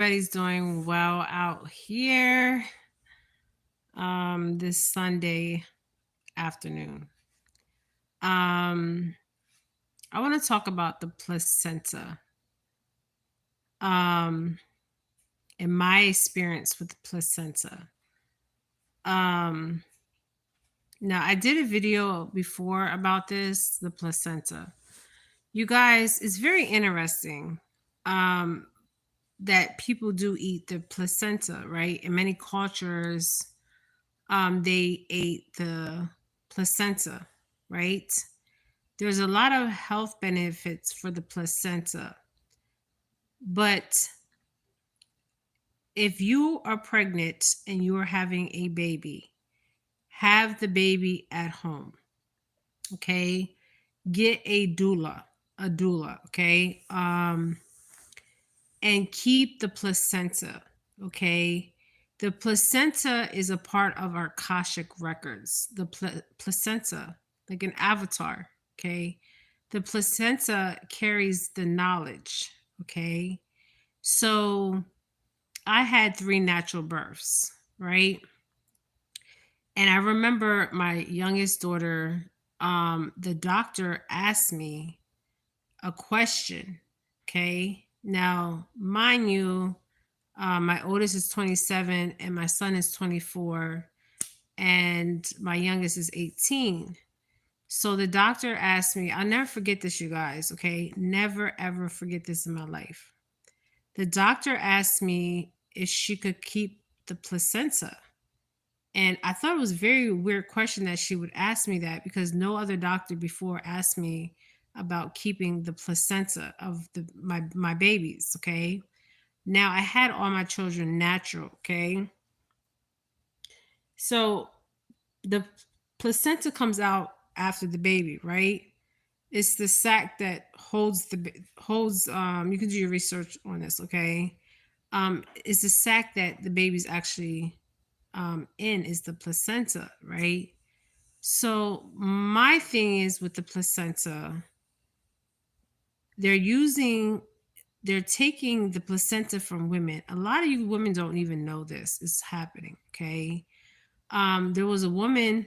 Everybody's doing well out here this Sunday afternoon. Um I want to talk about the placenta. Um in my experience with the placenta. Um Now I did a video before about this, the placenta. You guys, it's very interesting um that people do eat the placenta, right? In many cultures, they ate the placenta, right? There's a lot of health benefits for the placenta. But if you are pregnant and you are having a baby, have the baby at home, okay? Get a doula, okay? And keep the placenta, okay? The placenta is a part of our Akashic records. The placenta, like an avatar, okay? The placenta carries the knowledge, okay? So I had three natural births, right? And I remember my youngest daughter, the doctor asked me a question, okay? Now, mind you, my oldest is 27 and my son is 24 and my youngest is 18. So the doctor asked me, I'll never forget this, you guys, okay? Never ever forget this in my life. The doctor asked me if she could keep the placenta. And I thought it was a very weird question that she would ask me that because no other doctor before asked me about keeping the placenta of my babies, okay? Now I had all my children natural, okay? So the placenta comes out after the baby, right? It's the sac that holds. You can do your research on this, okay? It's the sac that the baby's actually in is the placenta, right? So my thing is with the placenta, they're using they're taking the placenta from women. A lot of you women don't even know this is happening, okay? There was a woman.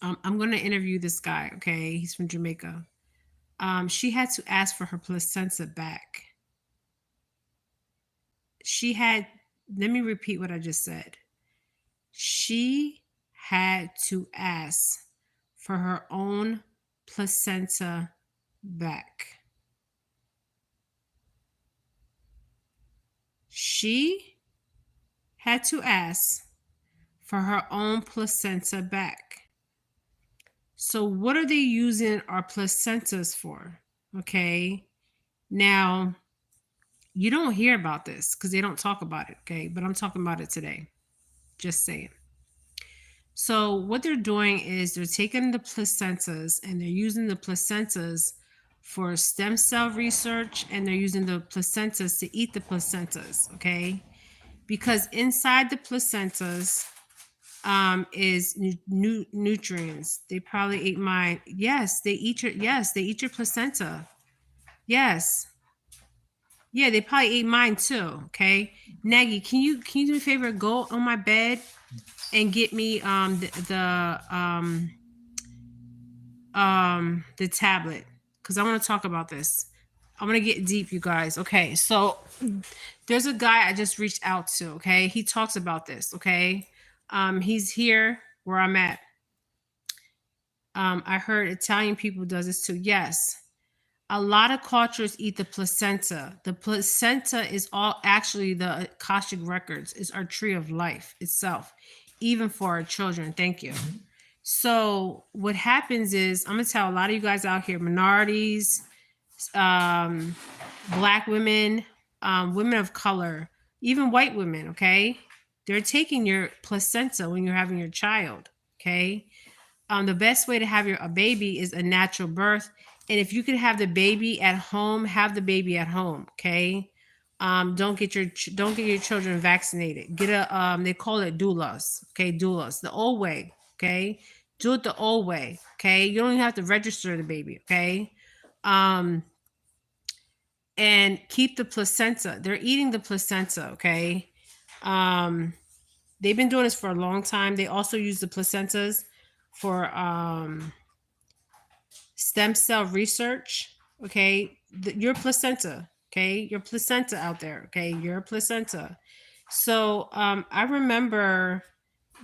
I'm going to interview this guy, okay? He's from Jamaica. She had to ask for her placenta back. She had, let me repeat what I just said. She had to ask for her own placenta back. She had to ask for her own placenta back. So, what are they using our placentas for? Okay. Now, you don't hear about this because they don't talk about it. Okay. But I'm talking about it today. Just saying. So, what they're doing is they're taking the placentas and they're using the placentas for stem cell research and they're using the placentas to eat the placentas. Okay. Because inside the placentas, is nutrients. They probably ate mine. Yes, they eat your. Yes, they eat your placenta. Yes, yeah, they probably ate mine too. Okay, Nagy, can you do me a favor? Go on my bed and get me the tablet because I want to talk about this. I want to get deep, you guys. Okay, so there's a guy I just reached out to. Okay, he talks about this. Okay, he's here where I'm at. I heard Italian people does this too. Yes, a lot of cultures eat the placenta. The placenta is all actually the Akashic records. Is our tree of life itself, even for our children. Thank you. So what happens is I'm gonna tell a lot of you guys out here, minorities, um, black women, women of color, even white women. Okay, they're taking your placenta when you're having your child. Okay, the best way to have a baby is a natural birth. And if you can have the baby at home, have the baby at home. Okay. Don't get your children vaccinated. Get a they call it doulas. Okay, doulas, the old way. Okay, do it the old way. Okay, you don't even have to register the baby. Okay, um, and keep the placenta. They're eating the placenta, okay? Um, they've been doing this for a long time. They also use the placentas for stem cell research, okay? Your placenta, okay? Your placenta out there, okay? Your placenta. So I remember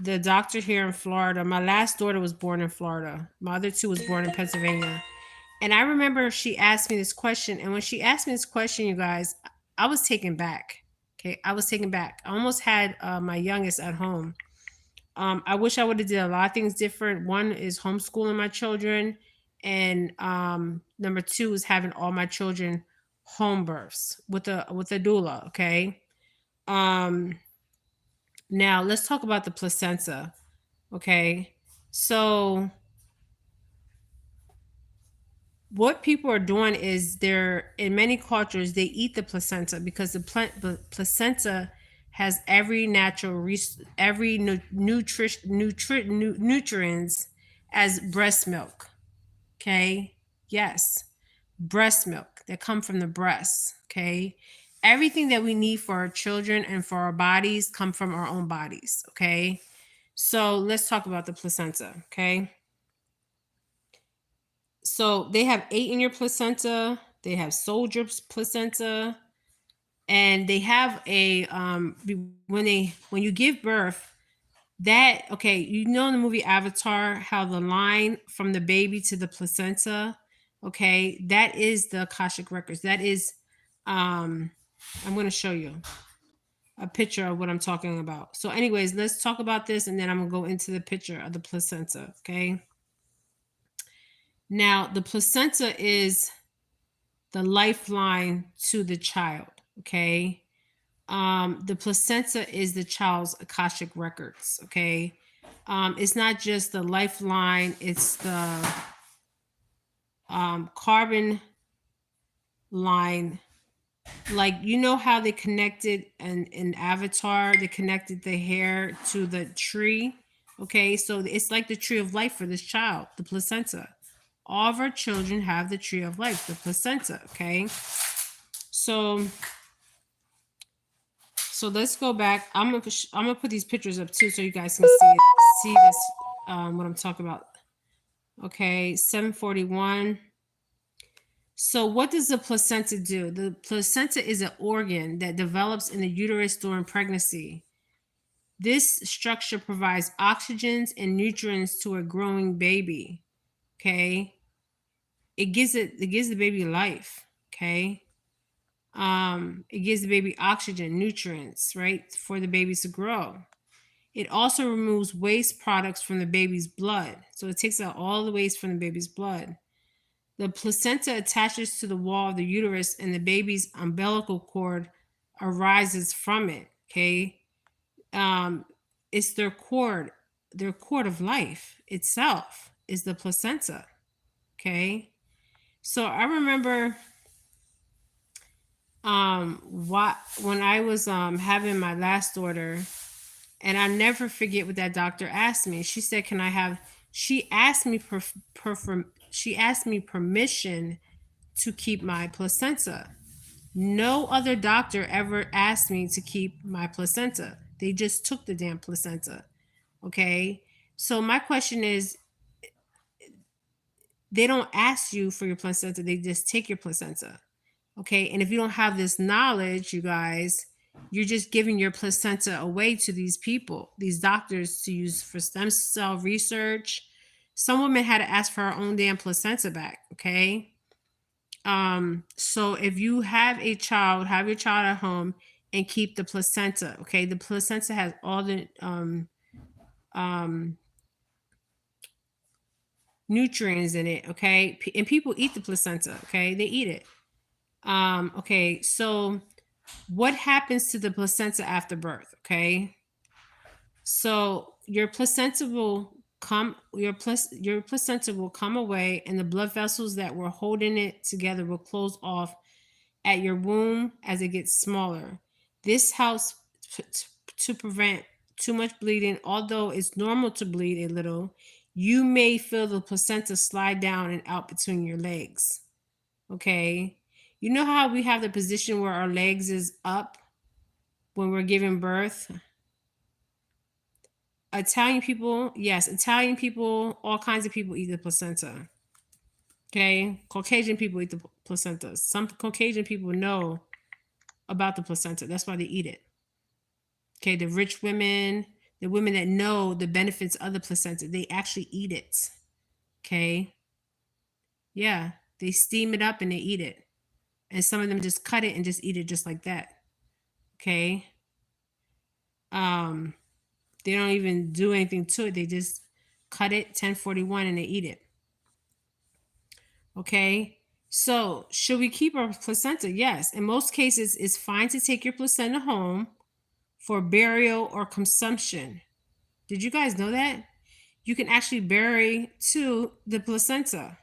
the doctor here in Florida. My last daughter was born in Florida. My other two was born in Pennsylvania. And I remember she asked me this question. And when she asked me this question, you guys, I was taken back. Okay. I was taken back. I almost had my youngest at home. I wish I would have did a lot of things different. One is homeschooling my children. And number two is having all my children home births with a doula. Okay. Um, now let's talk about the placenta. Okay. So what people are doing is they're in many cultures they eat the placenta because the placenta has every natural every nutrients as breast milk. Okay. Yes. Breast milk that come from the breast. Okay. Everything that we need for our children and for our bodies come from our own bodies. Okay. So let's talk about the placenta. Okay. So they have 8 in your placenta. They have soldier's placenta, and they have a when you give birth. That okay, you know in the movie Avatar how the line from the baby to the placenta, okay, that is the Akashic records. That is, um, I'm going to show you a picture of what I'm talking about. So, anyways, let's talk about this, and then I'm gonna go into the picture of the placenta. Okay. Now, the placenta is the lifeline to the child. Okay. The placenta is the child's Akashic records. Okay. It's not just the lifeline, it's the carbon line. Like, you know how they connected and in Avatar, they connected the hair to the tree. Okay. So it's like the tree of life for this child, the placenta. All of our children have the tree of life, the placenta. Okay. So let's go back. I'm gonna put these pictures up too, so you guys can see this what I'm talking about. Okay, 741. So what does the placenta do? The placenta is an organ that develops in the uterus during pregnancy. This structure provides oxygens and nutrients to a growing baby. Okay, it gives the baby life. Okay, it gives the baby oxygen, nutrients, right, for the babies to grow. It also removes waste products from the baby's blood. So it takes out all the waste from the baby's blood. The placenta attaches to the wall of the uterus and the baby's umbilical cord arises from it. Okay. Um, it's their cord of life itself is the placenta. Okay. So I remember when I was having my last daughter, and I never forget what that doctor asked me. She said, "Can I have?" She asked me she asked me permission to keep my placenta. No other doctor ever asked me to keep my placenta. They just took the damn placenta. Okay. So my question is, they don't ask you for your placenta. They just take your placenta. Okay. And if you don't have this knowledge, you guys, you're just giving your placenta away to these people, these doctors to use for stem cell research. Some women had to ask for her own damn placenta back. Okay. So if you have a child, have your child at home and keep the placenta. Okay. The placenta has all the um, nutrients in it. Okay. And people eat the placenta. Okay. They eat it. Okay. So what happens to the placenta after birth? Okay. So your placenta will come away, and the blood vessels that were holding it together will close off at your womb as it gets smaller. This helps to prevent too much bleeding. Although it's normal to bleed a little, you may feel the placenta slide down and out between your legs. Okay. You know how we have the position where our legs is up when we're giving birth? Italian people, yes, Italian people, all kinds of people eat the placenta. Okay, Caucasian people eat the placenta. Some Caucasian people know about the placenta. That's why they eat it. Okay, the rich women, the women that know the benefits of the placenta, they actually eat it. Okay, yeah, they steam it up and they eat it. And some of them just cut it and just eat it just like that. Okay, um, they don't even do anything to it. They just cut it 1041 and they eat it. Okay. So, should we keep our placenta? Yes. In most cases, it's fine to take your placenta home for burial or consumption. Did you guys know that? You can actually bury to the placenta.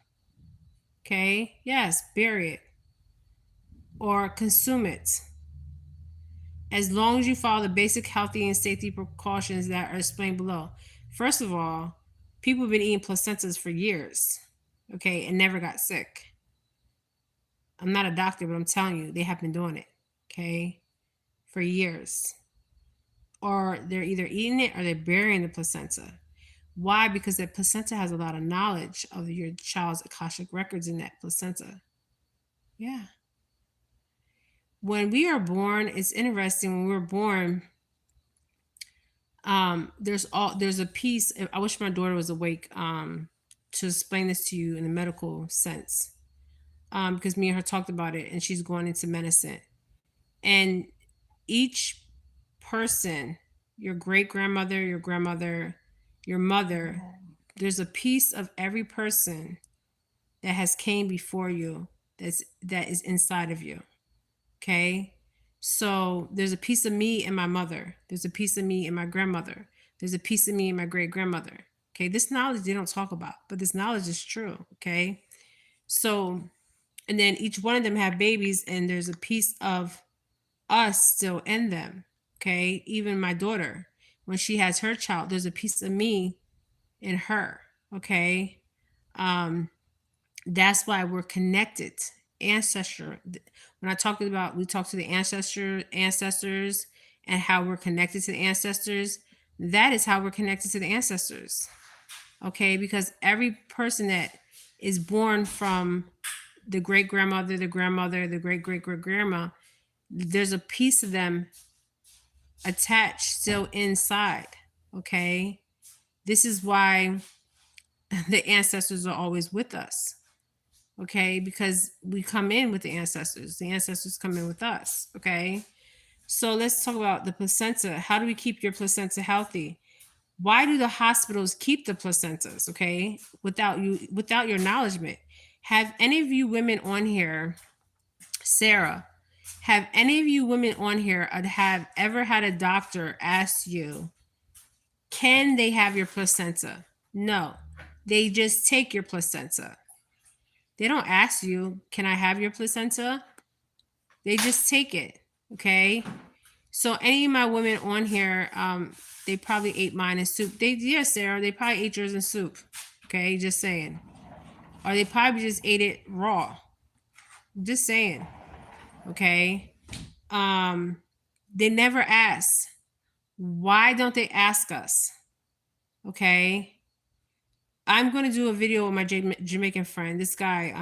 Okay. Yes, bury it or consume it. As long as you follow the basic healthy and safety precautions that are explained below. First of all, people have been eating placentas for years, okay, and never got sick. I'm not a doctor, but I'm telling you, they have been doing it, okay, for years. Or they're either eating it or they're burying the placenta. Why? Because the placenta has a lot of knowledge of your child's Akashic records in that placenta. Yeah. When we are born, it's interesting. When we're born, there's a piece. I wish my daughter was awake to explain this to you in a medical sense, because me and her talked about it, and she's going into medicine. And each person, your great grandmother, your grandmother, your mother, there's a piece of every person that has came before you that is inside of you. Okay? So there's a piece of me in my mother. There's a piece of me in my grandmother. There's a piece of me in my great grandmother. Okay? This knowledge they don't talk about, but this knowledge is true. Okay? So, and then each one of them have babies, and there's a piece of us still in them. Okay? Even my daughter, when she has her child, there's a piece of me in her. Okay? That's why we're connected. Ancestor. When I talked about, we talked to the ancestors, and how we're connected to the ancestors. That is how we're connected to the ancestors. Okay, because every person that is born from the great grandmother, the grandmother, the great great great grandma, there's a piece of them attached still inside. Okay, this is why the ancestors are always with us. Okay, because we come in with the ancestors come in with us. Okay, so let's talk about the placenta. How do we keep your placenta healthy? Why do the hospitals keep the placentas, okay, without your acknowledgement? Have any of you women on here, Sarah, have any of you women on here have ever had a doctor ask you, can they have your placenta? No, they just take your placenta. They don't ask you, can I have your placenta? They just take it. Okay. So any of my women on here, they probably ate mine in soup. Yes, Sarah, they probably ate yours in soup. Okay, just saying. Or they probably just ate it raw. Just saying. Okay. They never ask. Why don't they ask us? Okay. I'm going to do a video with my Jamaican friend. This guy,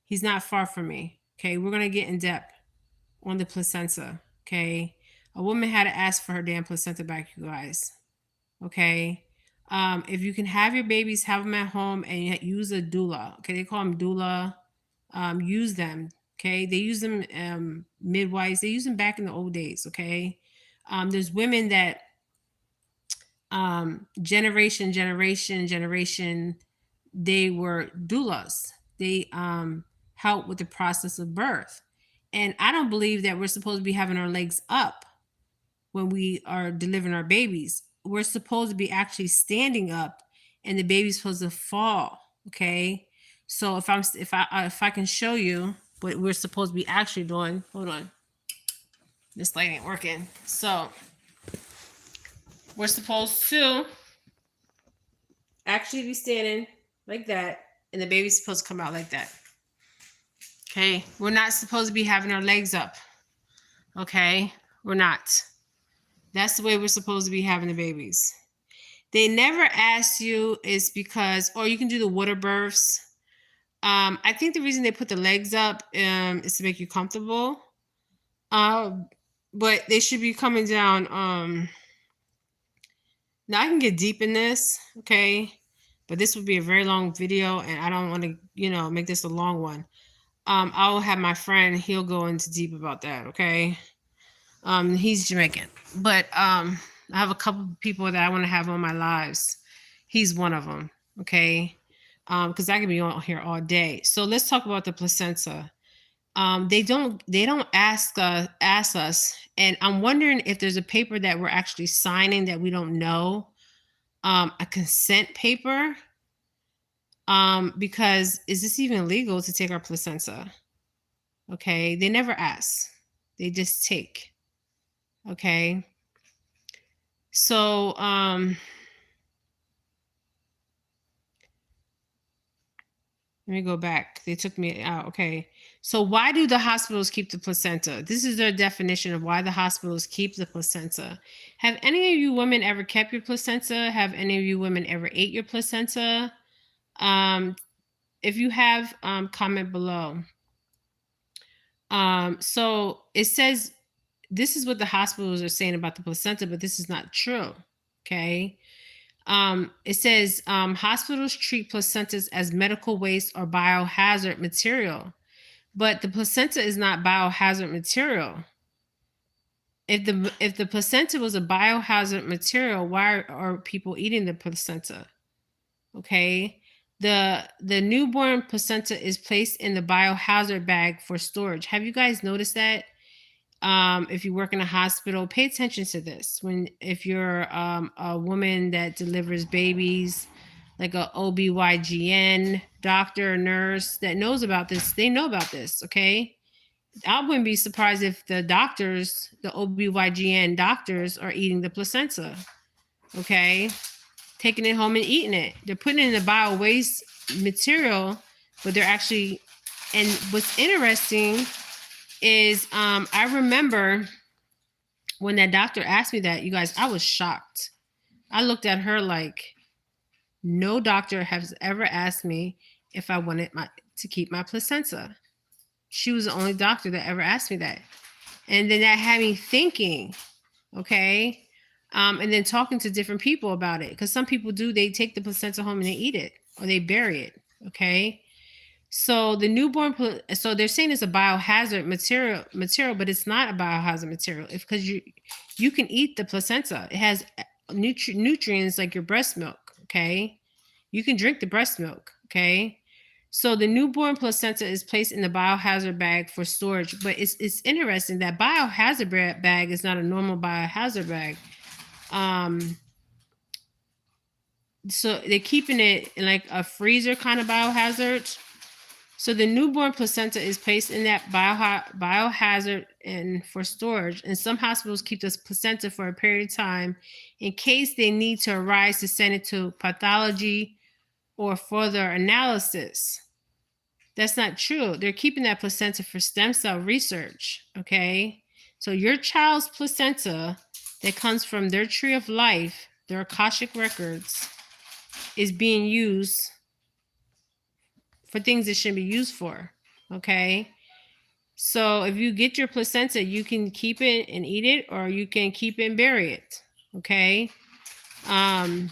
he's not far from me. Okay, we're going to get in depth on the placenta. Okay, a woman had to ask for her damn placenta back, you guys. Okay, if you can have your babies, have them at home, and use a doula. Okay, they call them doula. Use them. Okay, they use them, midwives. They use them back in the old days. Okay, there's women that generation, they were doulas. They help with the process of birth. And I don't believe that we're supposed to be having our legs up when we are delivering our babies. We're supposed to be actually standing up, and the baby's supposed to fall. Okay. So if I can show you what we're supposed to be actually doing, hold on. This light ain't working. So we're supposed to actually be standing like that, and the baby's supposed to come out like that. Okay, we're not supposed to be having our legs up. Okay, we're not. That's the way we're supposed to be having the babies. They never ask you is because, or you can do the water births. I think the reason they put the legs up is to make you comfortable. But they should be coming down. Now I can get deep in this, okay? But this would be a very long video, and I don't want to, make this a long one. I'll have my friend, he'll go into deep about that, okay? He's Jamaican. But I have a couple of people that I want to have on my lives. He's one of them, okay? Because I could be on here all day. So let's talk about the placenta. They don't ask us, and I'm wondering if there's a paper that we're actually signing that we don't know, a consent paper. Because is this even legal to take our placenta? Okay, they never ask, they just take. Okay, so let me go back. They took me out. Okay. So why do the hospitals keep the placenta? This is their definition of why the hospitals keep the placenta. Have any of you women ever kept your placenta? Have any of you women ever ate your placenta? If you have, comment below. So it says this is what the hospitals are saying about the placenta, but this is not true. Okay. It says hospitals treat placentas as medical waste or biohazard material, but the placenta is not biohazard material. If the placenta was a biohazard material, why are people eating the placenta? Okay. The newborn placenta is placed in the biohazard bag for storage. Have you guys noticed that? If you work in a hospital, pay attention to this. If you're a woman that delivers babies, like a OBGYN doctor or nurse that knows about this, they know about this, okay? I wouldn't be surprised if the doctors, the OBGYN doctors, are eating the placenta, okay? Taking it home and eating it. They're putting it in the bio waste material, but they're actually, and what's interesting is I remember when that doctor asked me that, you guys, I was shocked. I looked at her like, no doctor has ever asked me if I wanted to keep my placenta. She was the only doctor that ever asked me that. And then that had me thinking, okay? And then talking to different people about it. Because some people do, they take the placenta home and they eat it or they bury it, okay? So the newborn, so they're saying it's a biohazard material, but it's not a biohazard material. It's because you can eat the placenta. It has nutrients like your breast milk. Okay, you can drink the breast milk. Okay, so the newborn placenta is placed in the biohazard bag for storage. But it's interesting that biohazard bag is not a normal biohazard bag. So they're keeping it in like a freezer kind of biohazard. So the newborn placenta is placed in that biohazard and for storage. And some hospitals keep this placenta for a period of time in case they need to arise to send it to pathology or further analysis. That's not true. They're keeping that placenta for stem cell research. Okay. So your child's placenta that comes from their tree of life, their Akashic records, is being used for things it shouldn't be used for. Okay. So if you get your placenta, you can keep it and eat it, or you can keep it and bury it. Okay. When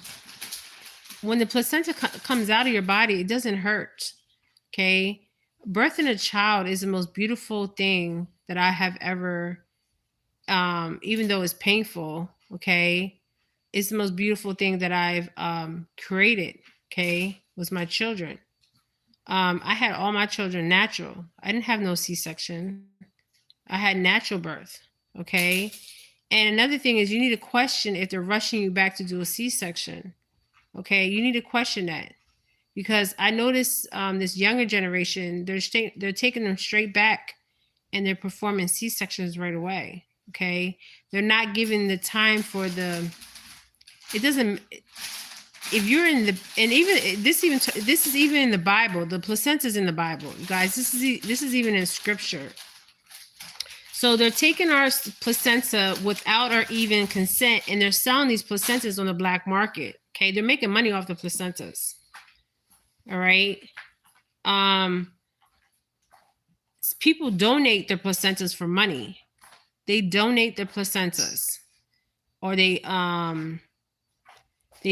the placenta comes out of your body, it doesn't hurt. Okay. Birthing a child is the most beautiful thing that I have ever, even though it's painful, okay, it's the most beautiful thing that I've created, okay, was my children. I had all my children natural. I didn't have no C-section. I had natural birth, okay? And another thing is you need to question if they're rushing you back to do a C-section, okay? You need to question that because I noticed this younger generation, they're taking them straight back and they're performing C-sections right away, okay? They're not giving the time for it doesn't, if you're in the, and even this is even in the Bible. The placenta is in the Bible, guys. This is even in scripture. So they're taking our placenta without our even consent, and they're selling these placentas on the black market. Okay, they're making money off the placentas. All right. People donate their placentas for money. They donate their placentas, or they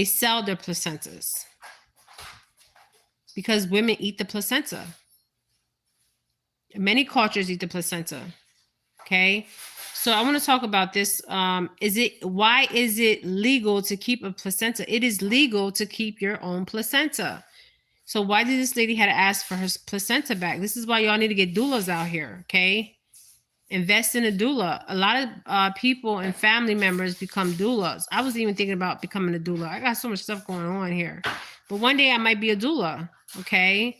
sell their placentas because women eat the placenta. Many cultures eat the placenta. Okay. So I want to talk about this. Why is it legal to keep a placenta? It is legal to keep your own placenta. So why did this lady had to ask for her placenta back? This is why y'all need to get doulas out here. Okay. Invest in a doula. A lot of people and family members become doulas. I was even thinking about becoming a doula. I got so much stuff going on here. But one day I might be a doula. Okay.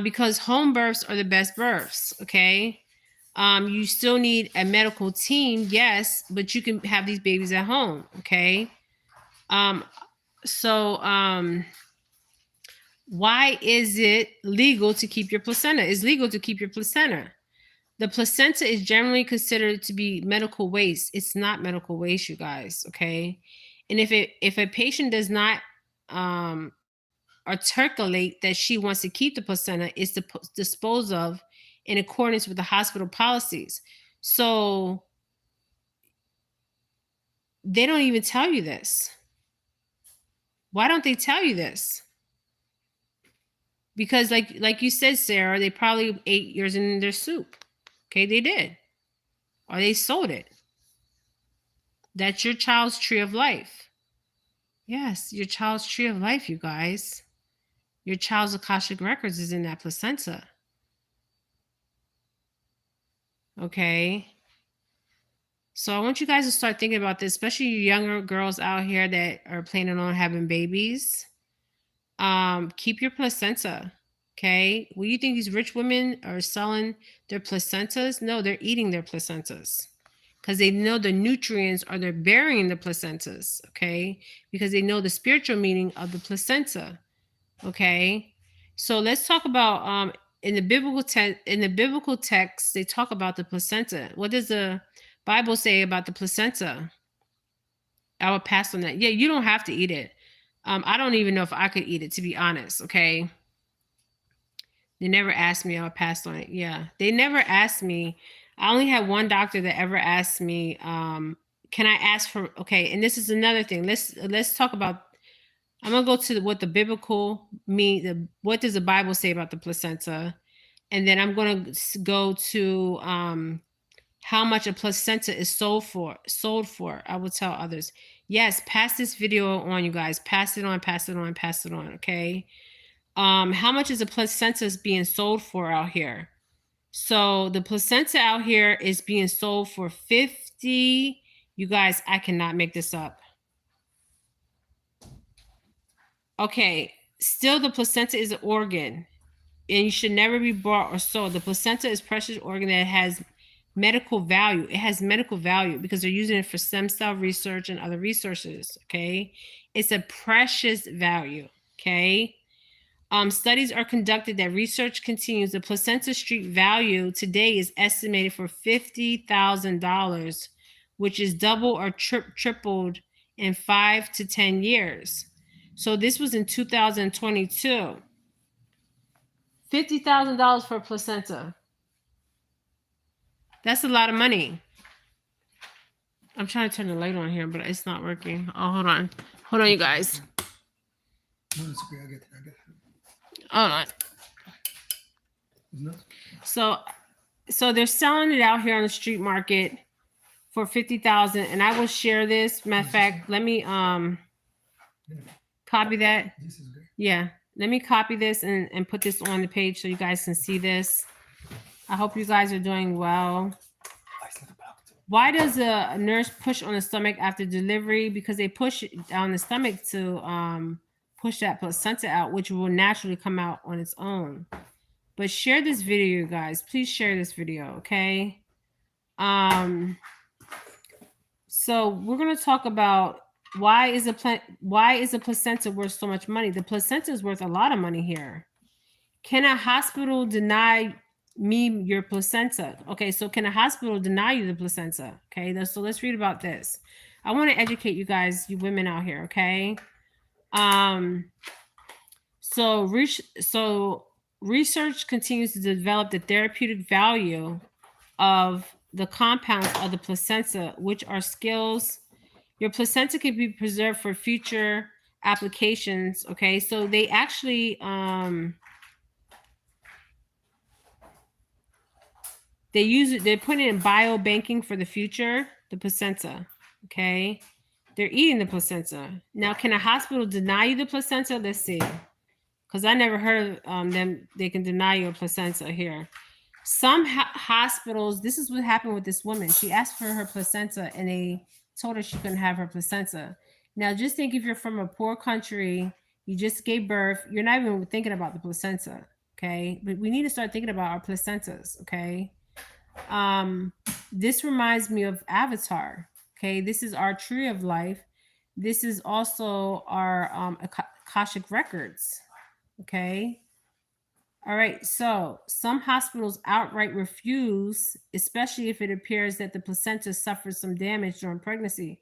Because home births are the best births. Okay. You still need a medical team, yes, but you can have these babies at home, okay? Why is it legal to keep your placenta? It's legal to keep your placenta. The placenta is generally considered to be medical waste. It's not medical waste, you guys, okay? And if a patient does not articulate that she wants to keep the placenta, it's disposed of in accordance with the hospital policies. So they don't even tell you this. Why don't they tell you this? Because like you said, Sarah, they probably ate yours in their soup. Okay, they did. Or they sold it. That's your child's tree of life. Yes, your child's tree of life, you guys. Your child's Akashic records is in that placenta. Okay. So I want you guys to start thinking about this, especially you younger girls out here that are planning on having babies. Keep your placenta. Okay. Well, you think these rich women are selling their placentas? No, they're eating their placentas because they know the nutrients, or they're burying the placentas. Okay. Because they know the spiritual meaning of the placenta. Okay. So let's talk about in the biblical text, they talk about the placenta. What does the Bible say about the placenta? I would pass on that. Yeah, you don't have to eat it. I don't even know if I could eat it, to be honest. Okay. They never asked me. I would pass on it. Yeah. They never asked me. I only had one doctor that ever asked me, can I ask for, okay. And this is another thing. Let's talk about, I'm going to go to what the biblical mean. What does the Bible say about the placenta? And then I'm going to go to, how much a placenta is sold for. I will tell others. Yes, pass this video on, you guys. Pass it on. Okay. How much is a placenta is being sold for out here? So the placenta out here is being sold for 50. You guys, I cannot make this up. Okay. Still, the placenta is an organ, and you should never be bought or sold. The placenta is a precious organ that has medical value. It has medical value because they're using it for stem cell research and other resources. Okay. It's a precious value. Okay. Studies are conducted that research continues. The placenta street value today is estimated for $50,000, which is double or tripled in 5 to 10 years. So this was in 2022. $50,000 for a placenta. That's a lot of money. I'm trying to turn the light on here, but it's not working. Oh, hold on. Hold on, you guys. No, it's okay. I get it. Hold on. No. So they're selling it out here on the street market for $50,000, and I will share this. Matter of fact, let me copy that. This is good. Yeah, let me copy this and put this on the page so you guys can see this. I hope you guys are doing well. Why does a nurse push on the stomach after delivery? Because they push it down the stomach to push that placenta out, which will naturally come out on its own. But share this video, you guys. Please share this video, okay? So we're going to talk about why is the placenta worth so much money? The placenta is worth a lot of money here. Can a hospital deny me your placenta? Okay, so can a hospital deny you the placenta? Okay, so let's read about this. I want to educate you guys, you women out here, okay? Um, so research continues to develop the therapeutic value of the compounds of the placenta, which are skills. Your placenta can be preserved for future applications. Okay, so they actually they use it. They put it in biobanking for the future. The placenta. Okay, they're eating the placenta now. Can a hospital deny you the placenta? Let's see, because I never heard of them. They can deny you a placenta here. Some hospitals, this is what happened with this woman. She asked for her placenta and they told her she couldn't have her placenta. Now, just think, if you're from a poor country, you just gave birth, you're not even thinking about the placenta. Okay. But we need to start thinking about our placentas. Okay. Um, this reminds me of Avatar. Okay. This is our tree of life. This is also our Akashic records. Okay. All right, so some hospitals outright refuse, especially if it appears that the placenta suffers some damage during pregnancy.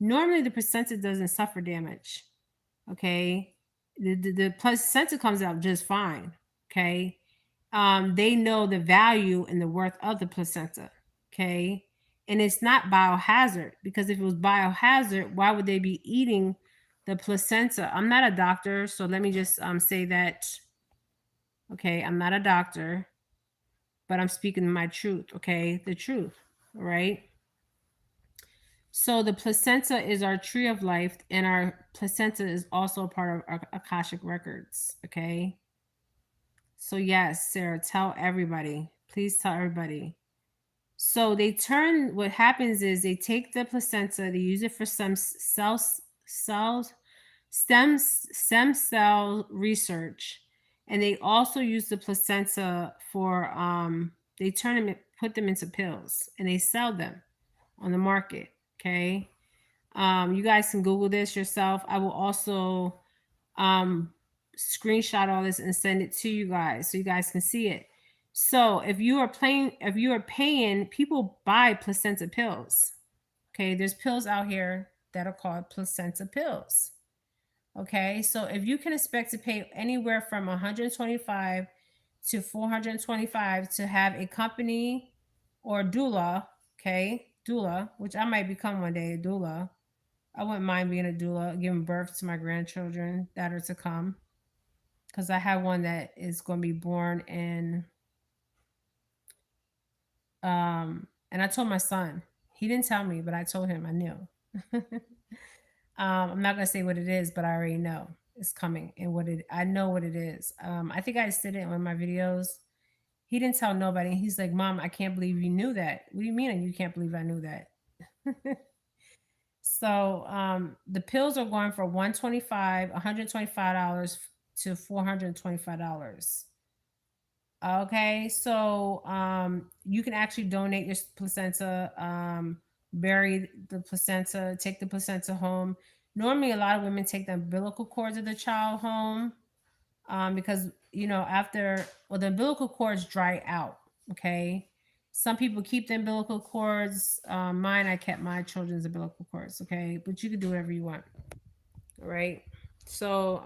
Normally, the placenta doesn't suffer damage. Okay, the placenta comes out just fine. Okay, they know the value and the worth of the placenta. Okay, and it's not biohazard, because if it was biohazard, why would they be eating the placenta? I'm not a doctor, so let me just say that. Okay, I'm not a doctor, but I'm speaking my truth. Okay, the truth. All right. So the placenta is our tree of life, and our placenta is also a part of our Akashic records. Okay. So yes, Sarah, tell everybody. Please tell everybody. So what happens is they take the placenta, they use it for some stem cell research, and they also use the placenta for they put them into pills and they sell them on the market. Okay. You guys can Google this yourself. I will also um screenshot all this and send it to you guys so you guys can see it. So if you are paying, people buy placenta pills. Okay, there's pills out here that are called placenta pills. Okay, so if you can expect to pay anywhere from 125 to 425 to have a company or doula, okay, doula, which I might become one day, a doula. I wouldn't mind being a doula, giving birth to my grandchildren that are to come, because I have one that is going to be born in. And I told my son. He didn't tell me, but I told him. I knew. I'm not gonna say what it is, but I already know it's coming, and I know what it is. I think I said it in one of my videos. He didn't tell nobody. He's like, "Mom, I can't believe you knew that." What do you mean you can't believe I knew that? So the pills are going for $125 to $425. Okay, so you can actually donate your placenta, bury the placenta, take the placenta home. Normally, a lot of women take the umbilical cords of the child home, because after, well, the umbilical cords dry out. Okay, some people keep the umbilical cords. Mine, I kept my children's umbilical cords. Okay, but you can do whatever you want. All right, so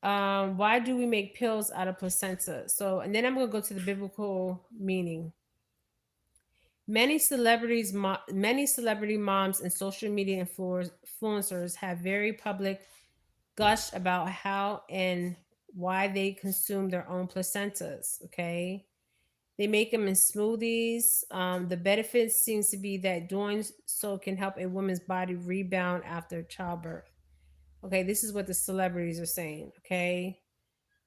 why do we make pills out of placenta? So, and then I'm going to go to the biblical meaning. Many celebrity moms and social media influencers have very public gush about how and why they consume their own placentas. Okay, they make them in smoothies. The benefit seems to be that doing so can help a woman's body rebound after childbirth. Okay, this is what the celebrities are saying. Okay,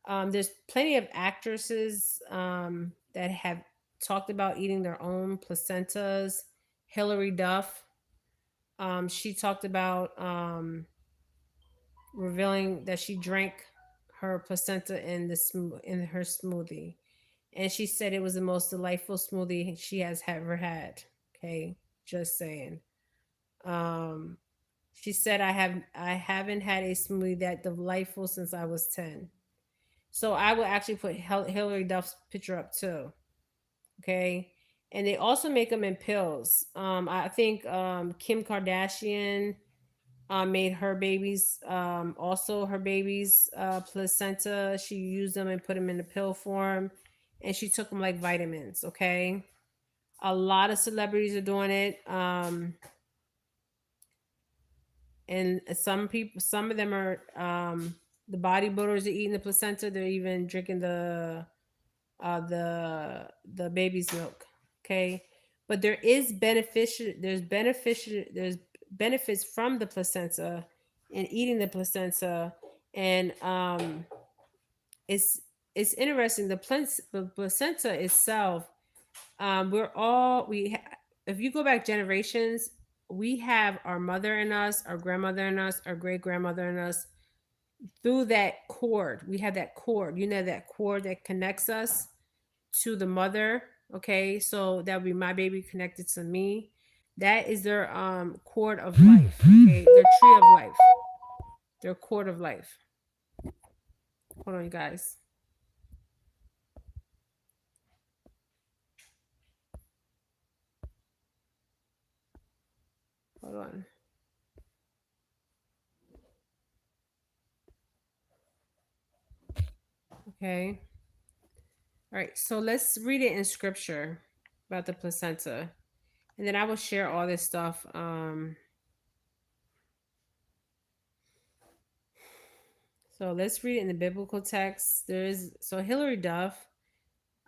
there's plenty of actresses that have talked about eating their own placentas. Hilary Duff, she talked about revealing that she drank her placenta in her smoothie, and she said it was the most delightful smoothie she has ever had. Okay, Just saying. Um, she said, I haven't had a smoothie that delightful since I was 10. So I would actually put Hillary Duff's picture up too. Okay. And they also make them in pills. I think Kim Kardashian made her babies, also her babies' placenta. She used them and put them in the pill form, and she took them like vitamins. Okay. A lot of celebrities are doing it. And some people, some of them are, the bodybuilders are eating the placenta. They're even drinking the baby's milk. Okay. But there's benefits from the placenta and eating the placenta. And it's it's interesting. The placenta itself, we're all if you go back generations, we have our mother in us, our grandmother in us, our great grandmother in us. Through that cord, we have that cord, that cord that connects us to the mother. Okay, so that would be my baby connected to me. That is their cord of life. Okay, their tree of life, their cord of life. Hold on, you guys. Hold on. Okay. All right, so let's read it in scripture about the placenta, and then I will share all this stuff. So let's read it in the biblical text. So Hillary Duff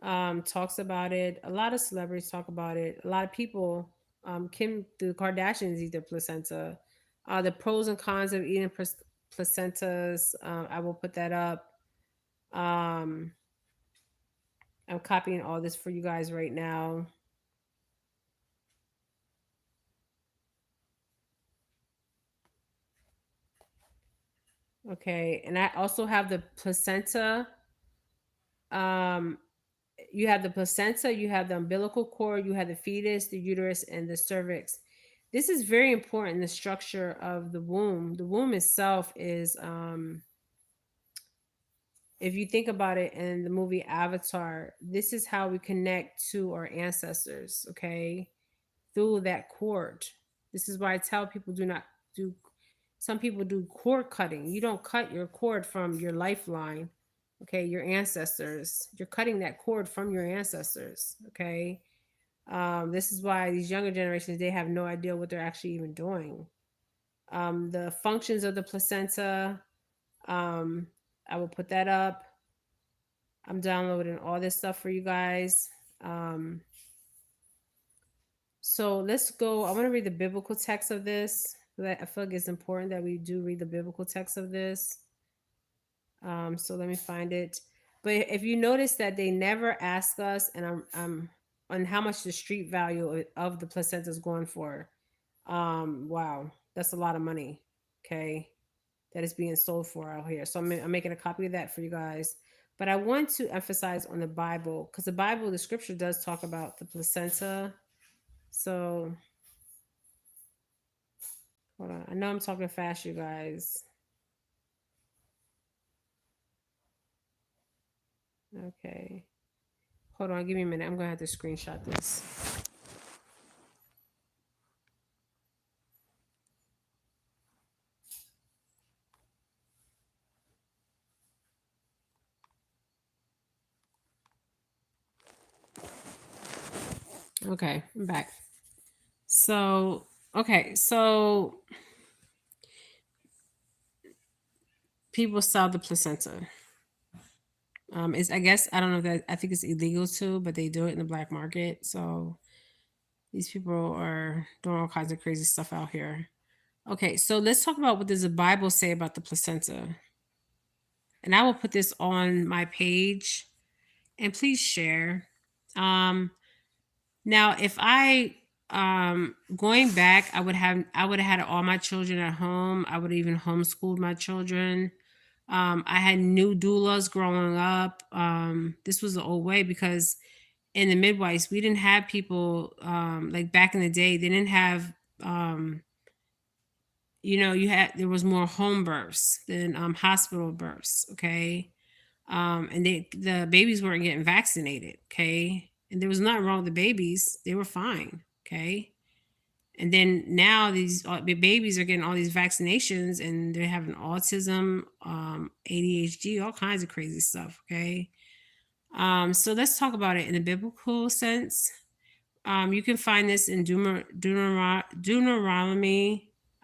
talks about it. A lot of celebrities talk about it. A lot of people, the Kardashians eat their placenta. The pros and cons of eating placentas. I will put that up. Um, I'm copying all this for you guys right now. Okay, and I also have the placenta. Um, you have the placenta, you have the umbilical cord, you have the fetus, the uterus, and the cervix. This is very important. The structure of the womb. The womb itself is, if you think about it in the movie Avatar, this is how we connect to our ancestors. Okay, through that cord. This is why I tell people do not do. Some people do cord cutting. You don't cut your cord from your lifeline. Okay, your ancestors. You're cutting that cord from your ancestors. Okay, this is why these younger generations, they have no idea what they're actually even doing. The functions of the placenta. Um, I will put that up. I'm downloading all this stuff for you guys. Um, So let's go. I want to read the biblical text of this. I feel like it's important that we do read the biblical text of this. So let me find it. But if you notice that they never ask us, and I'm on how much the street value of the placenta is going for. Wow, that's a lot of money. Okay, that is being sold for out here. So I'm making a copy of that for you guys. But I want to emphasize on the Bible, because the Bible, the scripture does talk about the placenta. So hold on. I know I'm talking fast, you guys. Okay. Hold on. Give me a minute. I'm going to have to screenshot this. Okay. I'm back. So, okay. So people sell the placenta. It's, I guess, I don't know if that, I think it's illegal too, but they do it in the black market. So these people are doing all kinds of crazy stuff out here. Okay. So let's talk about what does the Bible say about the placenta. And I will put this on my page, and please share. Um, Now, if I going back, I would have had all my children at home. I would have even homeschooled my children. I had new doulas growing up. This was the old way because in the midwives, we didn't have people like back in the day. They didn't have there was more home births than hospital births. Okay. And the babies weren't getting vaccinated. Okay. And there was nothing wrong with the babies. They were fine. Okay. And then now these babies are getting all these vaccinations and they're having autism, ADHD, all kinds of crazy stuff. Okay. So let's talk about it in a biblical sense. You can find this in Deuteronomy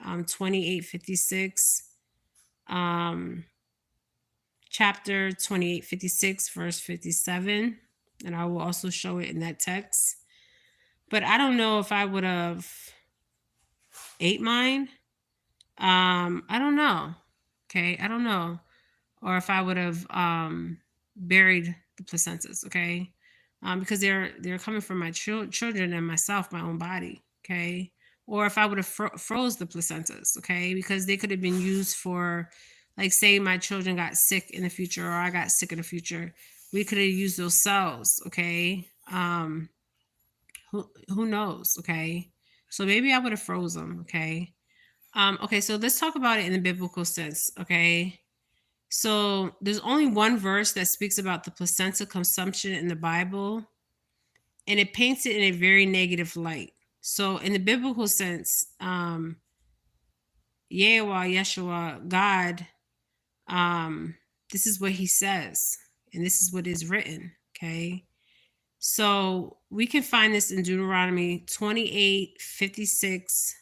28:56, chapter 28:56, verse 57. And I will also show it in that text. But I don't know if I would have ate mine. I don't know. Okay, I don't know. Or if I would have buried the placentas, okay? Because they're coming from my children and myself, my own body, okay? Or if I would have froze the placentas, okay? Because they could have been used for, like, say my children got sick in the future or I got sick in the future, we could have used those cells, okay? Who knows, okay? So maybe I would have froze them, okay? Okay, so let's talk about it in the biblical sense, okay? So there's only one verse that speaks about the placenta consumption in the Bible, and it paints it in a very negative light. So in the biblical sense, Yeshua, God, this is what he says, and this is what is written, okay? So we can find this in Deuteronomy 28:56,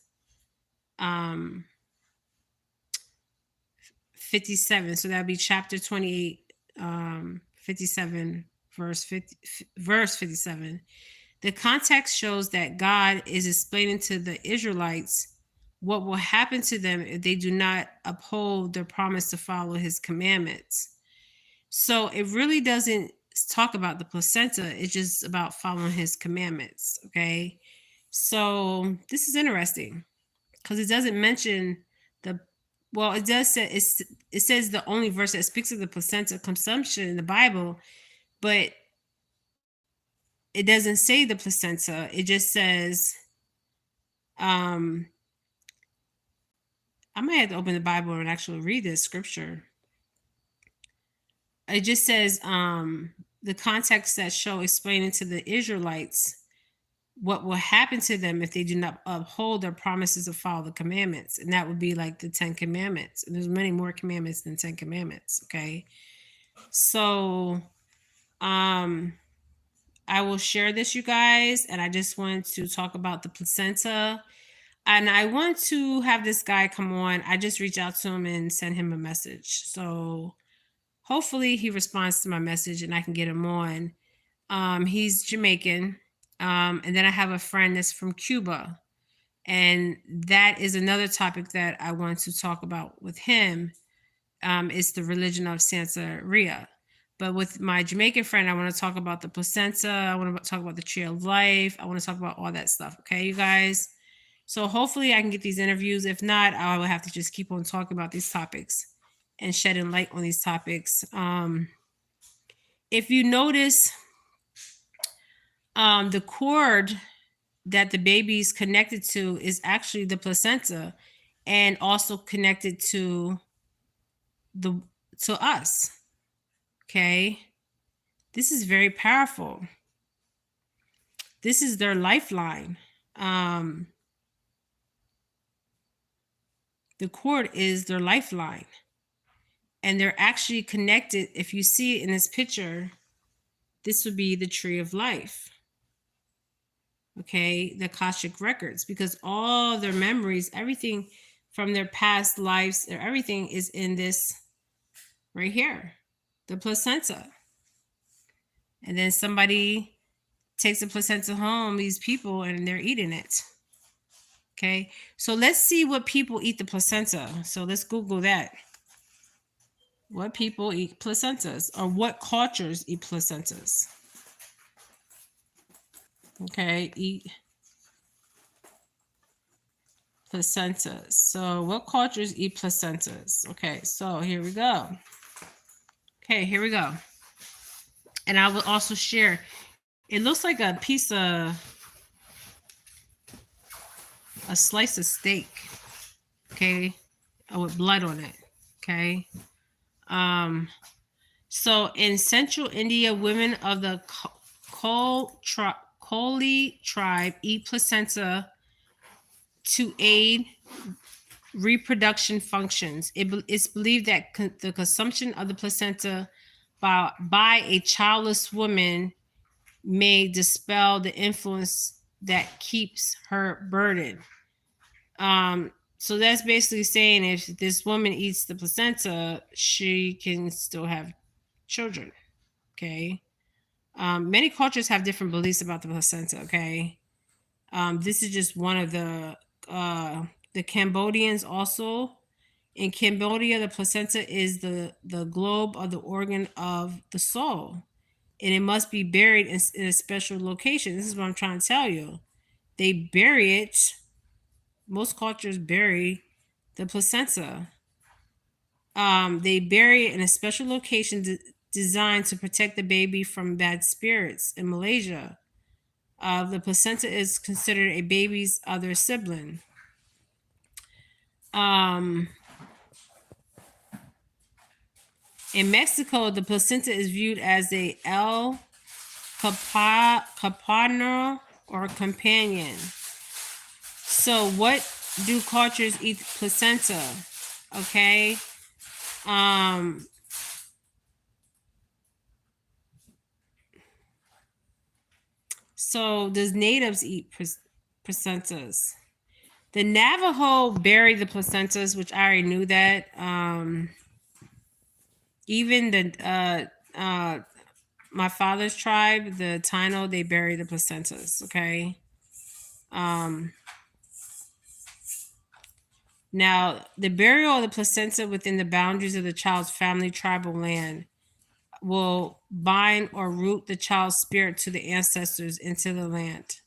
57. So that'd be chapter 28, 57, verse 57. The context shows that God is explaining to the Israelites what will happen to them if they do not uphold their promise to follow his commandments. So it really doesn't talk about the placenta. It's just about following his commandments. Okay. So this is interesting because it doesn't mention it does say it says the only verse that speaks of the placenta consumption in the Bible, but it doesn't say the placenta. It just says, I might have to open the Bible and actually read this scripture. It just says the context that show explaining to the Israelites what will happen to them if they do not uphold their promises to follow the commandments. And that would be like the 10 commandments. And there's many more commandments than 10 commandments. Okay. So I will share this, you guys. And I just want to talk about the placenta. And I want to have this guy come on. I just reach out to him and send him a message. So hopefully he responds to my message and I can get him on. He's Jamaican. And then I have a friend that's from Cuba. And that is another topic that I want to talk about with him. It's the religion of Santeria. But with my Jamaican friend, I want to talk about the placenta. I want to talk about the tree of life. I want to talk about all that stuff. Okay, you guys? So hopefully I can get these interviews. If not, I will have to just keep on talking about these topics and shedding light on these topics. If you notice, the cord that the baby's connected to is actually the placenta and also connected to us. Okay. This is very powerful. This is their lifeline. The cord is their lifeline. And they're actually connected. If you see it in this picture, this would be the tree of life. Okay, the Akashic records, because all their memories, everything from their past lives, everything is in this right here, the placenta. And then somebody takes the placenta home, these people, and they're eating it. Okay, so let's see what people eat the placenta. So let's Google that. What people eat placentas, or what cultures eat placentas? Okay, eat placentas. So what cultures eat placentas? Okay, so here we go. Okay, here we go. And I will also share It looks like a piece of a slice of steak. Okay, with blood on it. Okay. Um. So in central India, women of the Koli tribe eat placenta to aid reproduction functions. It's believed that the consumption of the placenta by a childless woman may dispel the influence that keeps her burdened. So that's basically saying if this woman eats the placenta, she can still have children. Okay. Many cultures have different beliefs about the placenta. Okay. This is just one of the Cambodians also. In Cambodia, the placenta is the globe of the organ of the soul, and it must be buried in a special location. This is what I'm trying to tell you. They bury it. Most cultures bury the placenta. They bury it in a special location designed to protect the baby from bad spirits. In Malaysia, the placenta is considered a baby's other sibling. Um, in Mexico, the placenta is viewed as a El Capano or companion. So, what do cultures eat placenta? Okay. Um, so, does natives eat placentas? The Navajo bury the placentas, which I already knew that. Even my father's tribe, the Taino, they bury the placentas. Okay. Um, Now, the burial of the placenta within the boundaries of the child's family tribal land will bind or root the child's spirit to the ancestors into the land.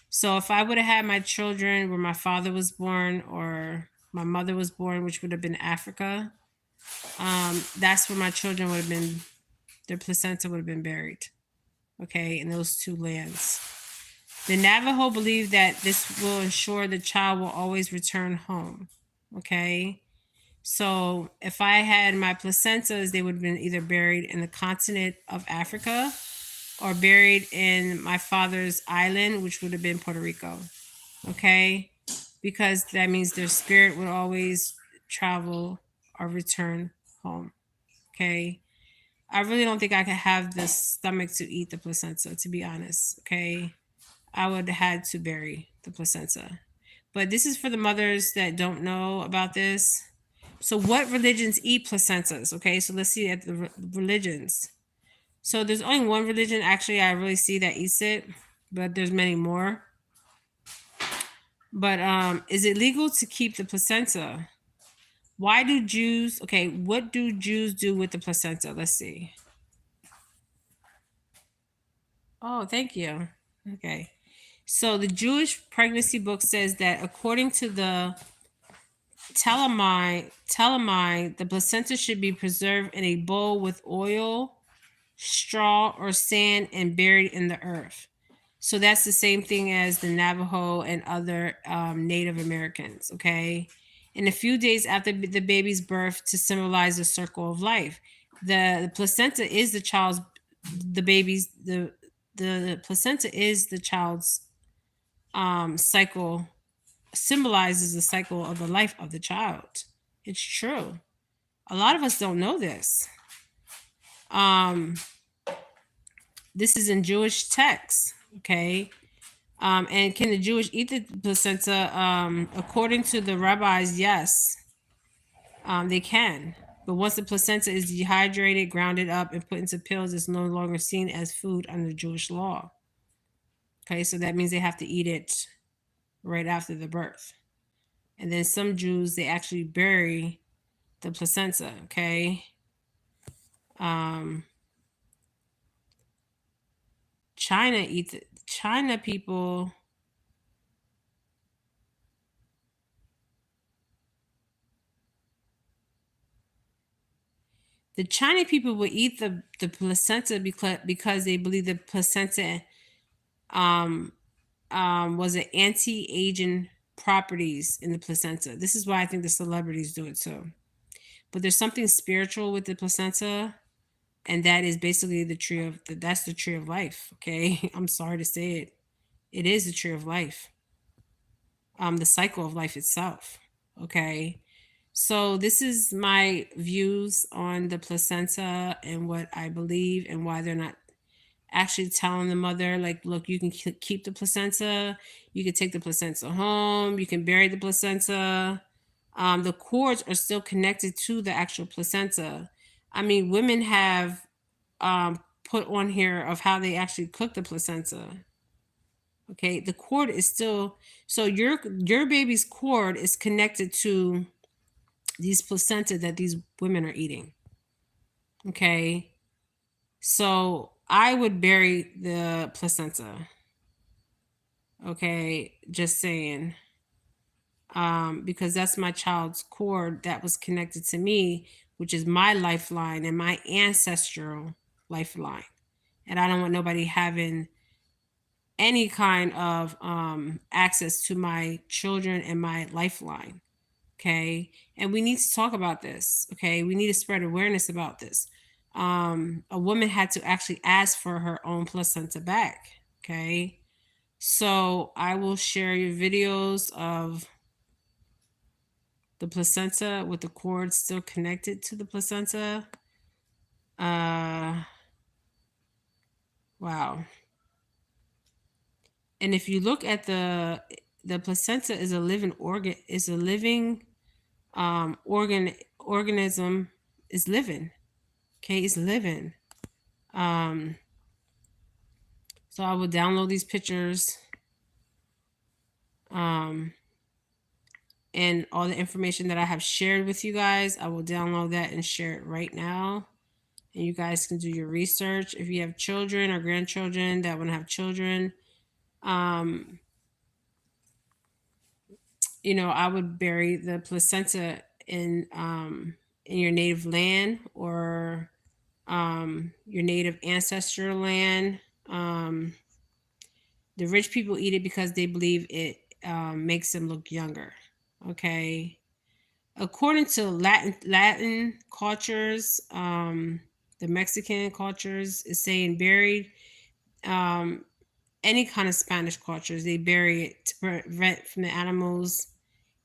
So if I would have had my children where my father was born or my mother was born, which would have been Africa, that's where my children would have been, their placenta would have been buried, okay, in those two lands. The Navajo believe that this will ensure the child will always return home, okay? So if I had my placentas, they would have been either buried in the continent of Africa or buried in my father's island, which would have been Puerto Rico. Okay? Because that means their spirit would always travel or return home. Okay? I really don't think I could have the stomach to eat the placenta, to be honest. Okay? I would have had to bury the placenta. But this is for the mothers that don't know about this. So, what religions eat placentas? Okay, so let's see at the religions. So, there's only one religion actually I really see that eats it, but there's many more. But is it legal to keep the placenta? Why do Jews? Okay, what do Jews do with the placenta? Let's see. Oh, thank you. Okay, so the Jewish pregnancy book says that according to the Talmud, the placenta should be preserved in a bowl with oil, straw, or sand and buried in the earth. So that's the same thing as the Navajo and other Native Americans, okay? In a few days after the baby's birth to symbolize the circle of life. The placenta is the child's, the baby's, the placenta is the child's cycle, symbolizes the cycle of the life of the child. It's true. A lot of us don't know this. Um, this is in Jewish texts, okay? And can the Jewish eat the placenta? According to the rabbis, yes, they can. But once the placenta is dehydrated, grounded up, and put into pills, it's no longer seen as food under Jewish law. Okay, so that means they have to eat it right after the birth. And then some Jews, they actually bury the placenta, okay? Um, China people. The China people will eat the placenta because they believe the placenta um, was it anti-aging properties in the placenta. This is why I think the celebrities do it too. But there's something spiritual with the placenta, and that is basically that's the tree of life. Okay, I'm sorry to say it. It is the tree of life. The cycle of life itself. Okay. So this is my views on the placenta and what I believe and why they're not actually telling the mother, like, look, you can keep the placenta, you can take the placenta home, you can bury the placenta. The cords are still connected to the actual placenta. I mean, women have put on here of how they actually cook the placenta. Okay, the cord is still, so your baby's cord is connected to these placenta that these women are eating. Okay, so I would bury the placenta. Okay, just saying. Because that's my child's cord that was connected to me, which is my lifeline and my ancestral lifeline. And I don't want nobody having any kind of access to my children and my lifeline. Okay. And we need to talk about this. Okay. We need to spread awareness about this. A woman had to actually ask for her own placenta back. Okay. So I will share your videos of the placenta with the cord still connected to the placenta. Wow. And if you look at the placenta is a living organ, is a living organism, is living. Okay, it's living. So I will download these pictures and all the information that I have shared with you guys. I will download that and share it right now. And you guys can do your research. If you have children or grandchildren that want to have children, I would bury the placenta in your native land or your native ancestral land. The rich people eat it because they believe it makes them look younger. Okay. According to Latin cultures, the Mexican cultures is saying buried. Any kind of Spanish cultures, they bury it to prevent from the animals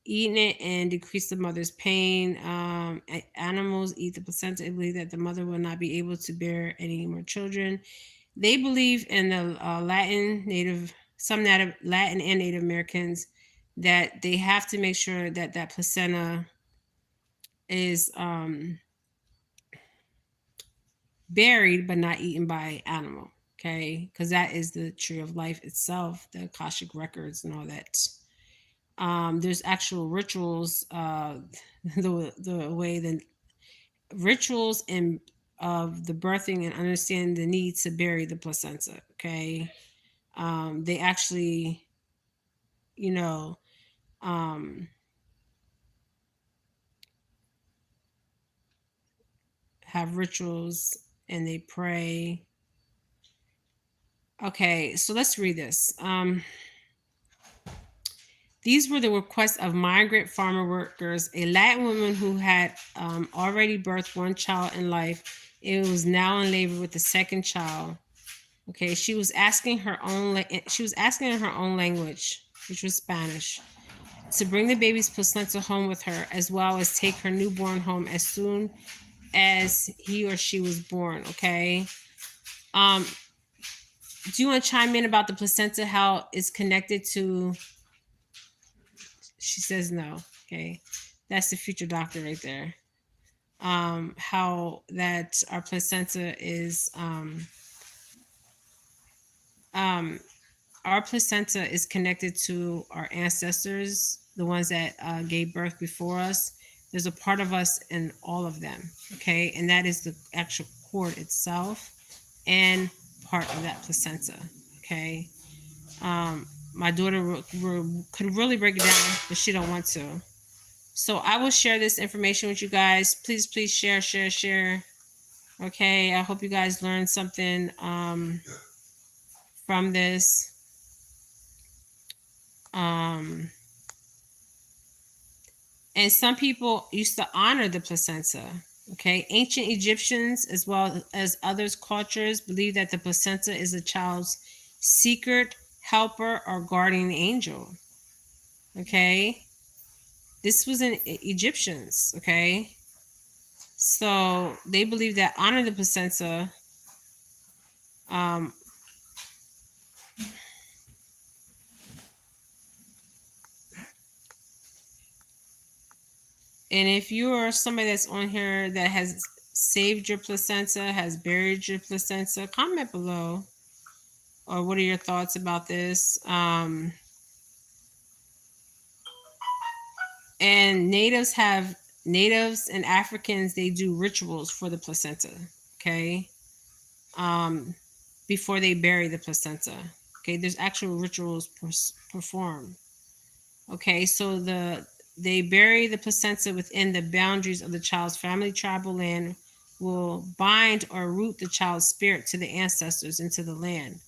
eating it and decrease the mother's pain. Animals eat the placenta and believe that the mother will not be able to bear any more children. They believe in the some Native Latin and Native Americans that they have to make sure that that placenta is buried but not eaten by animal. Okay, because that is the tree of life itself, the Akashic records and all that. There's actual rituals, the way the rituals and of the birthing and understanding the need to bury the placenta. Okay, they actually, you know, um, have rituals and they pray. Okay, so let's read this. These were the requests of migrant farmer workers, a Latin woman who had already birthed one child in life. It was now in labor with the second child. Okay, she was asking in her own language, which was Spanish, to bring the baby's placenta home with her, as well as take her newborn home as soon as he or she was born. Okay. Do you want to chime in about the placenta? How it's connected to? She says no. Okay, that's the future doctor right there. How that our placenta is our placenta is connected to our ancestors, the ones that gave birth before us. There's a part of us in all of them. Okay, and that is the actual cord itself and part of that placenta. Okay. My daughter could really break it down, but she don't want to. So I will share this information with you guys. Please share. Okay. I hope you guys learned something from this. Um, and some people used to honor the placenta. Okay, ancient Egyptians, as well as others cultures, believe that the placenta is a child's secret helper or guardian angel. Okay, this was in Egyptians. Okay, so they believe that honor the placenta. Um, and if you are somebody that's on here that has saved your placenta, has buried your placenta, comment below. Or what are your thoughts about this? And natives and Africans, they do rituals for the placenta. Okay. Um, before they bury the placenta. Okay, there's actual rituals performed. Okay, so they bury the placenta within the boundaries of the child's family. Tribal land will bind or root the child's spirit to the ancestors into the land.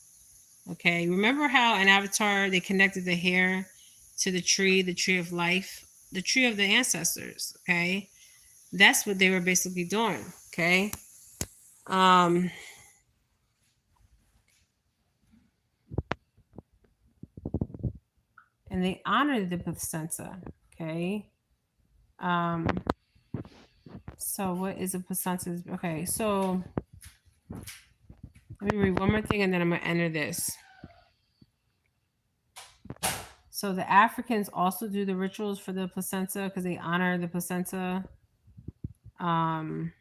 Okay, remember how in Avatar they connected the hair to the tree of life, the tree of the ancestors. Okay, that's what they were basically doing. Okay, um, and they honored the placenta. Okay, um, so what is a placenta? Okay, so let me read one more thing and then I'm gonna enter this. So the Africans also do the rituals for the placenta because they honor the placenta. Um,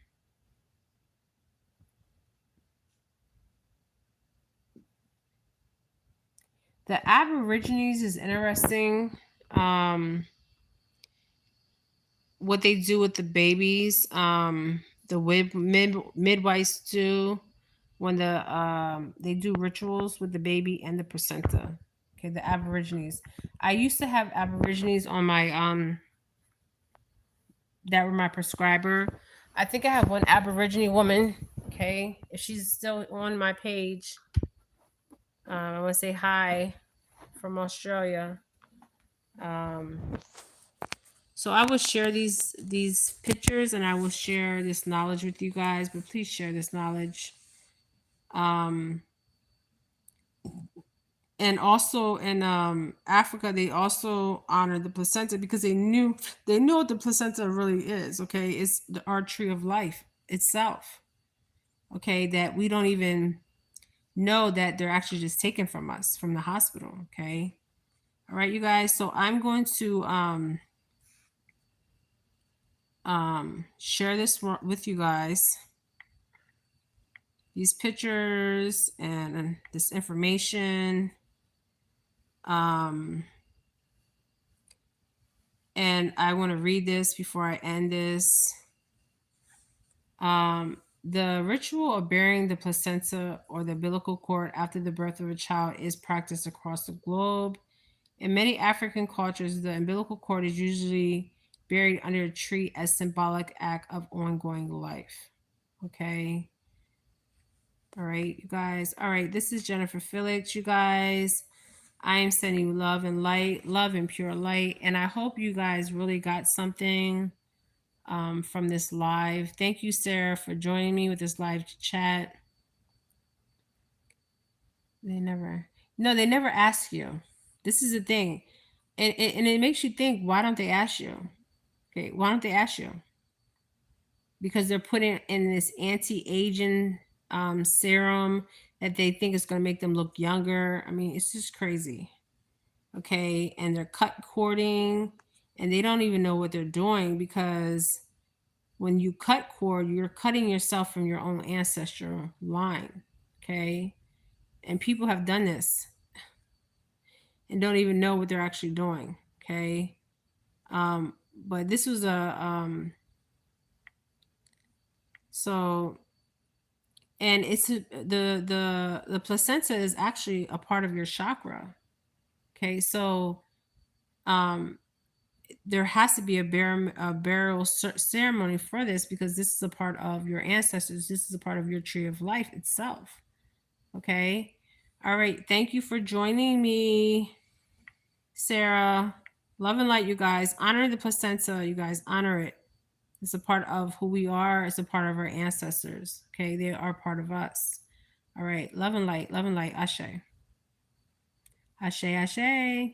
the Aborigines is interesting. What they do with the babies, the midwives do when they do rituals with the baby and the placenta. Okay, the Aborigines. I used to have Aborigines on my that were my prescriber. I think I have one Aborigine woman. Okay, if she's still on my page, I want to say hi from Australia. Um, so I will share these pictures and I will share this knowledge with you guys. But please share this knowledge. Um, and also in Africa, they also honor the placenta because they knew what the placenta really is. Okay, it's our tree of life itself. Okay, that we don't even know that they're actually just taken from us from the hospital. Okay, all right, you guys. So I'm going to share this with you guys. These pictures and this information. Um, and I want to read this before I end this. The ritual of burying the placenta or the umbilical cord after the birth of a child is practiced across the globe. In many African cultures, the umbilical cord is usually buried under a tree as symbolic act of ongoing life. Okay. All right, you guys. All right, this is Jennifer Felix, you guys. I am sending you love and light, love and pure light. And I hope you guys really got something from this live. Thank you, Sarah, for joining me with this live chat. They never ask you. This is the thing. And it makes you think, why don't they ask you? Okay, why don't they ask you? Because they're putting in this anti-aging serum that they think is going to make them look younger. I mean, it's just crazy. Okay, and they're cut cording, and they don't even know what they're doing because when you cut cord, you're cutting yourself from your own ancestral line. Okay, and people have done this and don't even know what they're actually doing. Okay, but this was a so and it's the placenta is actually a part of your chakra. Okay, so there has to be a burial ceremony for this because this is a part of your ancestors. This is a part of your tree of life itself. Okay, all right, thank you for joining me. Sarah, love and light, you guys. Honor the placenta, you guys. Honor it. It's a part of who we are. It's a part of our ancestors. Okay, they are part of us. All right, love and light, ashe. Ashe, ashe.